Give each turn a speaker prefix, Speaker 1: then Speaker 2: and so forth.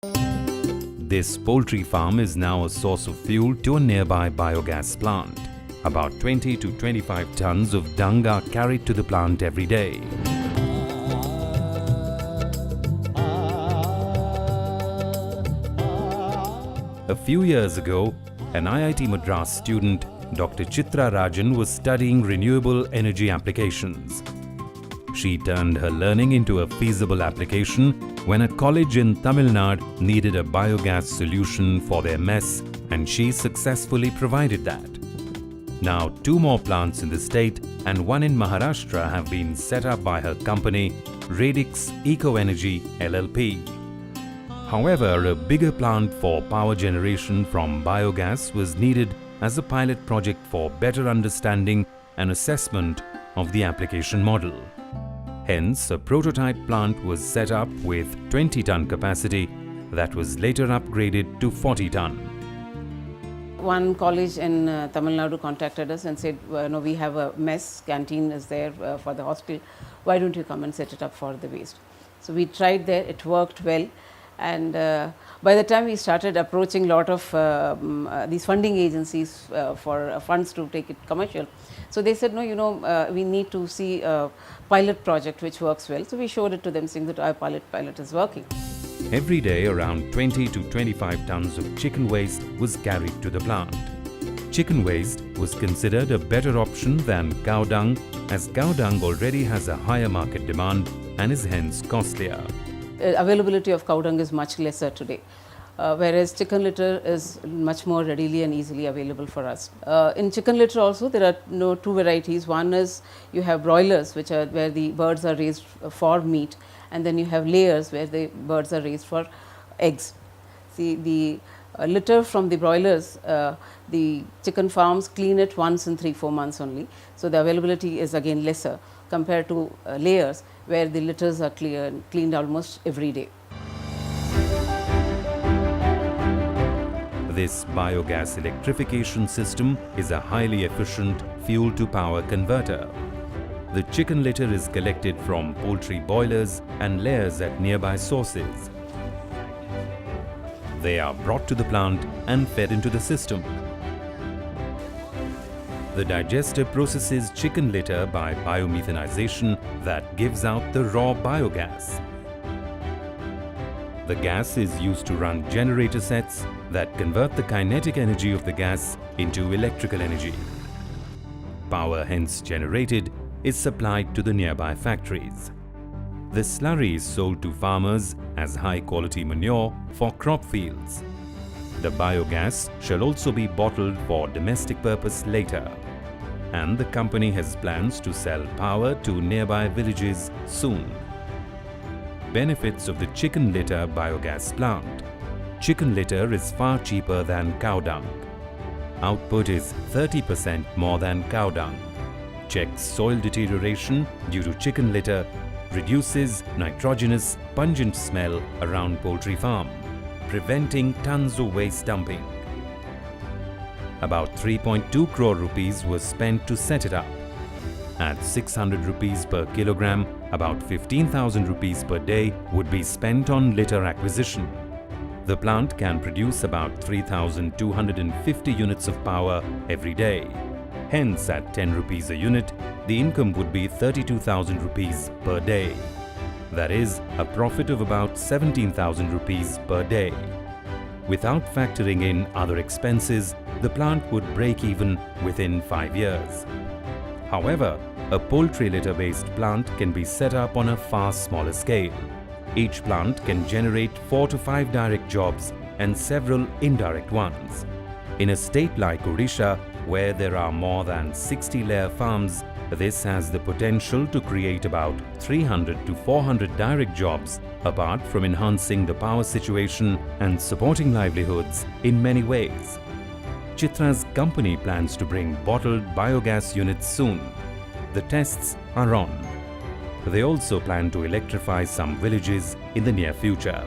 Speaker 1: This poultry farm is now a source of fuel to a nearby biogas plant. About 20 to 25 tons of dung are carried to the plant every day. A few years ago, an IIT Madras student, Dr. Chitra Rajan, was studying renewable energy applications. She turned her learning into a feasible application when a college in Tamil Nadu needed a biogas solution for their mess, and she successfully provided that. Now, 2 more plants in the state and 1 in Maharashtra have been set up by her company, Radix Eco Energy LLP. However, a bigger plant for power generation from biogas was needed as a pilot project for better understanding and assessment of the application model. Hence, a prototype plant was set up with 20-ton capacity that was later upgraded to 40-ton.
Speaker 2: One college in Tamil Nadu contacted us and said, no, we have a mess, canteen is there for the hospital, why don't you come and set it up for the waste? So we tried there, it worked well, and by the time we started approaching a lot of these funding agencies for funds to take it commercial, so they said, no, we need to see a pilot project which works well. So we showed it to them, saying that our pilot is working.
Speaker 1: Every day, around 20 to 25 tons of chicken waste was carried to the plant. Chicken waste was considered a better option than cow dung, as cow dung already has a higher market demand and is hence costlier.
Speaker 2: Availability of cow dung is much lesser today, whereas chicken litter is much more readily and easily available for us. In chicken litter also there are 2 varieties. One is you have broilers, which are where the birds are raised for meat, and then you have layers where the birds are raised for eggs. See, the litter from the broilers, the chicken farms clean it once in 3-4 months only. So the availability is again lesser compared to layers where the litters are cleaned almost every day.
Speaker 1: This biogas electrification system is a highly efficient fuel-to-power converter. The chicken litter is collected from poultry boilers and layers at nearby sources. They are brought to the plant and fed into the system. The digester processes chicken litter by biomethanization that gives out the raw biogas. The gas is used to run generator sets that convert the kinetic energy of the gas into electrical energy. Power hence generated is supplied to the nearby factories. The slurry is sold to farmers as high-quality manure for crop fields. The biogas shall also be bottled for domestic purpose later, and the company has plans to sell power to nearby villages soon. Benefits of the chicken litter biogas plant. Chicken litter is far cheaper than cow dung. Output is 30% more than cow dung. Checks soil deterioration due to chicken litter, reduces nitrogenous pungent smell around poultry farm, preventing tons of waste dumping. About 3.2 crore rupees was spent to set it up. At 600 rupees per kilogram, about 15,000 rupees per day would be spent on litter acquisition. The plant can produce about 3,250 units of power every day. Hence, at 10 rupees a unit, the income would be 32,000 rupees per day. That is, a profit of about 17,000 rupees per day. Without factoring in other expenses, the plant would break even within 5 years. However, a poultry litter-based plant can be set up on a far smaller scale. Each plant can generate 4 to 5 direct jobs and several indirect ones. In a state like Odisha, where there are more than 60 layer farms, this has the potential to create about 300 to 400 direct jobs, apart from enhancing the power situation and supporting livelihoods in many ways. Chitra's company plans to bring bottled biogas units soon. The tests are on. They also plan to electrify some villages in the near future.